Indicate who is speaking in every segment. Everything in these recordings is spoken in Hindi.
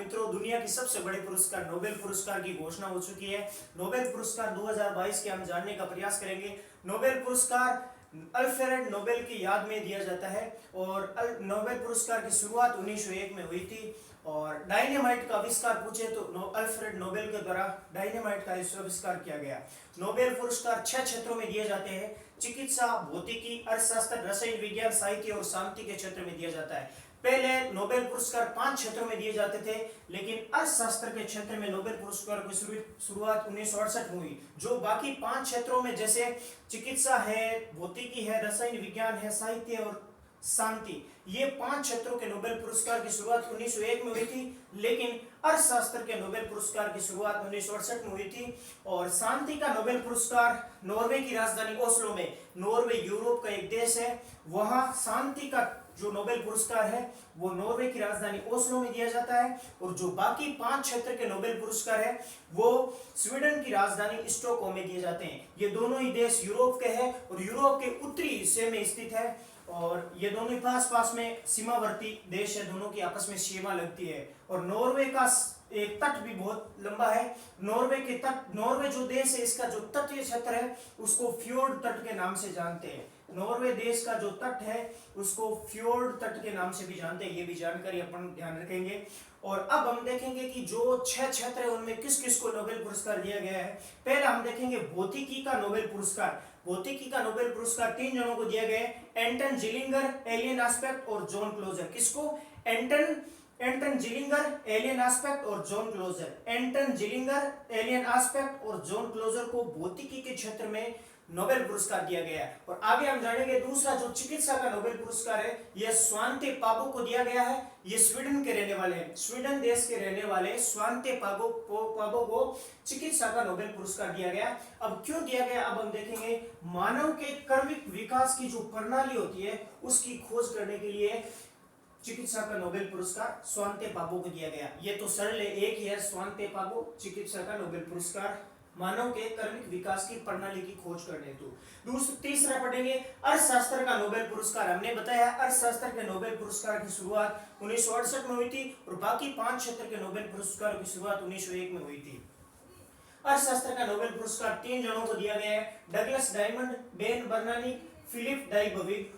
Speaker 1: मित्रों, दुनिया की सबसे बड़े पुरस्कार नोबेल पुरस्कार की घोषणा हो चुकी है। नोबेल पुरस्कार 2022 के हम जानने का प्रयास करेंगे। नोबेल पुरस्कार अल्फ्रेड नोबेल की याद में दिया जाता है और नोबेल पुरस्कार की शुरुआत 1901 में हुई थी। और डायनेमाइट का आविष्कार पूछे तो अल्फ्रेड नोबेल के द्वारा डायनेमाइट का आविष्कार किया गया। नोबेल पुरस्कार 6 क्षेत्रों में दिए जाते हैं। चिकित्सा, भौतिकी, अर्थशास्त्र, रसायन विज्ञान, साहित्य और शांति के क्षेत्र में दिया जाता है। पहले नोबेल पुरस्कार 5 क्षेत्रों में दिए जाते थे, लेकिन अर्थशास्त्र के क्षेत्र में नोबेल पुरस्कार की शुरुआत 1968 में हुई। जो बाकी 5 क्षेत्रों में जैसे चिकित्सा है, भौतिकी है, रसायन विज्ञान है, साहित्य और शांति, ये 5 क्षेत्रों के नोबेल पुरस्कार की शुरुआत 1901 में हुई थी, लेकिन अर्थशास्त्र के नोबेल पुरस्कार की शुरुआत 1968 में हुई थी। और शांति का नोबेल पुरस्कार नॉर्वे की राजधानी ओस्लो में, नॉर्वे यूरोप का एक देश है, वहां शांति का जो नोबेल पुरस्कार है वो नॉर्वे की राजधानी ओस्लो में दिया जाता है। और जो बाकी 5 क्षेत्र के नोबेल पुरस्कार है वो स्वीडन की राजधानी स्टॉकहोम में दिए जाते हैं। ये दोनों ही देश यूरोप के हैं और यूरोप के उत्तरी हिस्से में स्थित है और ये दोनों ही पास पास में सीमावर्ती देश है, दोनों की आपस में सीमा लगती है। और नॉर्वे का एक तट भी बहुत लंबा है। नॉर्वे जो देश है, इसका जो तटीय क्षेत्र है उसको फ्योर्ड तट के नाम से जानते हैं। नॉर्वे देश का जो तट है उसको फ्योर्ड तट के नाम से भी जानते हैं। ये भी जानकारी अपन ध्यान रखेंगे। और अब हम देखेंगे कि जो 6 क्षेत्र है उनमें किस किस को नोबेल पुरस्कार दिया गया है। पहला हम देखेंगे भौतिकी का नोबेल पुरस्कार। भौतिकी का नोबेल पुरस्कार 3 जनों को दिया गया है, एंटन जिलिंगर, एलियन एस्पेक्ट और जॉन क्लोजर। किसको? एंटन जिलिंगर, एलियन एस्पेक्ट और जॉन क्लोजर। एंटन जिलिंगर, एलियन एस्पेक्ट और जॉन क्लोजर को भौतिकी के क्षेत्र में नोबेल पुरस्कार दिया गया है। और आगे हम जानेंगे दूसरा जो चिकित्सा का नोबेल पुरस्कार है यह स्वांते पागो को दिया गया है। ये स्वीडन के रहने वाले हैं, स्वीडन देश के रहने वाले स्वांते पागो को चिकित्सा का नोबेल पुरस्कार दिया गया। अब क्यों दिया गया अब हम देखेंगे। मानव के कर्मिक विकास की जो प्रणाली होती है उसकी खोज करने के लिए चिकित्सा का नोबेल पुरस्कार स्वांते पागो को दिया गया। ये तो सरल है, एक ही है, स्वांते पागो चिकित्सा का नोबेल पुरस्कार मानव के कर्मिक विकास की प्रणाली की खोज करने हेतु। तीसरा पढ़ेंगे अर्थशास्त्र का नोबेल पुरस्कार। हमने बताया अर्थशास्त्र के नोबेल पुरस्कार की शुरुआत 1968 में हुई थी और बाकी 5 क्षेत्र के नोबेल पुरस्कार की शुरुआत 1901 में हुई थी। अर्थशास्त्र का नोबेल पुरस्कार 3 जनों को दिया गया है, Douglas Diamond, Ben Bernanke, Philip Dybvig.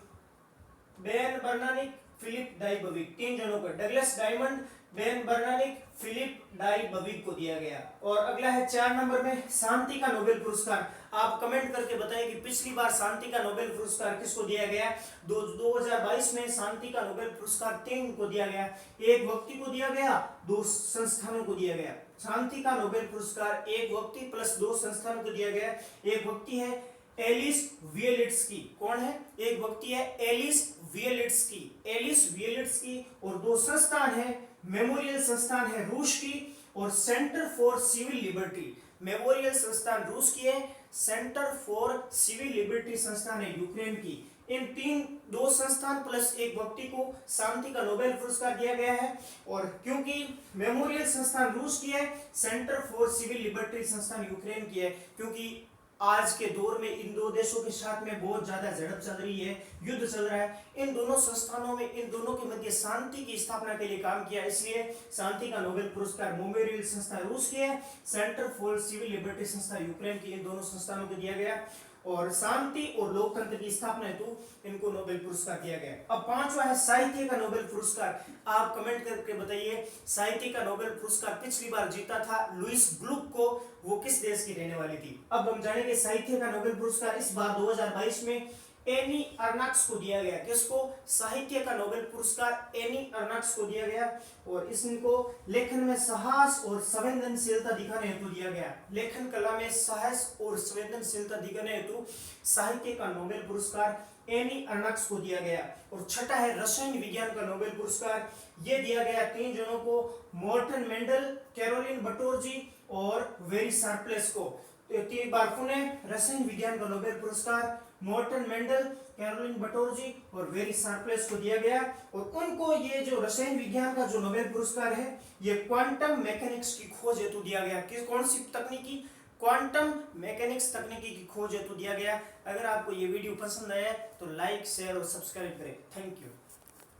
Speaker 1: Ben Bernanke, Philip Dybvig, 3 जनों को Douglas Diamond, Ben Bernanke, Philip Dybvig को दिया गया। और अगला है 4 नंबर में शांति का नोबेल पुरस्कार। आप कमेंट करके बताएं कि पिछली बार शांति का नोबेल पुरस्कार किसको दिया गया। 2022 में शांति का नोबेल पुरस्कार 3 को दिया गया, एक व्यक्ति को दिया गया, 2 संस्थानों को दिया गया। शांति का नोबेल पुरस्कार एक व्यक्ति प्लस 2 संस्थानों को दिया गया। एक व्यक्ति है एलिस वियलिट्स्की। कौन है? एक व्यक्ति है एलिस वियलिट्स्की, एलिस वियलिट्स्की। और 2 संस्थान है, मेमोरियल संस्थान है रूस की और centre for civil liberty. Memorial संस्थान रूस की है, सेंटर फॉर सिविल लिबर्टी संस्थान है यूक्रेन की। इन 2 संस्थान प्लस एक व्यक्ति को शांति का नोबेल पुरस्कार दिया गया है। और क्योंकि मेमोरियल संस्थान रूस की है, सेंटर फॉर सिविल लिबर्टी संस्थान यूक्रेन की है, क्योंकि आज के दौर में इन 2 देशों के साथ में बहुत ज्यादा झड़प चल रही है, युद्ध चल रहा है। इन दोनों संस्थानों में इन दोनों के मध्य शांति की स्थापना के लिए काम किया, इसलिए शांति का नोबेल पुरस्कार मेमोरियल संस्था रूस की है, सेंटर फॉर सिविल लिबर्टी संस्था यूक्रेन की, इन दोनों संस्थानों को दिया गया। और शांति और लोकतंत्र की स्थापना हेतु इनको नोबेल पुरस्कार दिया गया। अब 5वां है साहित्य का नोबेल पुरस्कार। आप कमेंट करके बताइए साहित्य का नोबेल पुरस्कार पिछली बार जीता था लुईस ग्लुक को, वो किस देश की रहने वाली थी। अब हम जानेंगे साहित्य का नोबेल पुरस्कार इस बार 2022 में एनी अर्नक्स को दिया गया। किसको? साहित्य का नोबेल पुरस्कार एनी अर्नक्स को दिया गया। और इसको लेखन में साहस और संवेदनशीलता दिखाने हेतु दिया गया। लेखन कला में साहस और संवेदनशीलता दिखाने हेतु साहित्य का नोबेल पुरस्कार एनी अर्नक्स को दिया गया। और छठा है रसायन विज्ञान का नोबेल पुरस्कार। यह दिया गया 3 जनों को, मॉर्टन मेंडल, कैरोलिन बटोरजी और वेरी शार्प्लेस को। 3 बार पुनः रसायन विज्ञान का नोबेल पुरस्कार मॉर्टन मेंडल, कैरोलिन बटोरजी और वेरी शार्प्लेस को दिया गया। और उनको ये जो रसायन विज्ञान का जो नोबेल पुरस्कार है ये क्वांटम मैकेनिक्स की खोज हेतु दिया गया। किस कौन सी तकनीकी? क्वांटम मैकेनिक्स तकनीकी की खोज हेतु दिया गया। अगर आपको ये वीडियो पसंद आया तो लाइक, शेयर और सब्सक्राइब करें। Thank you.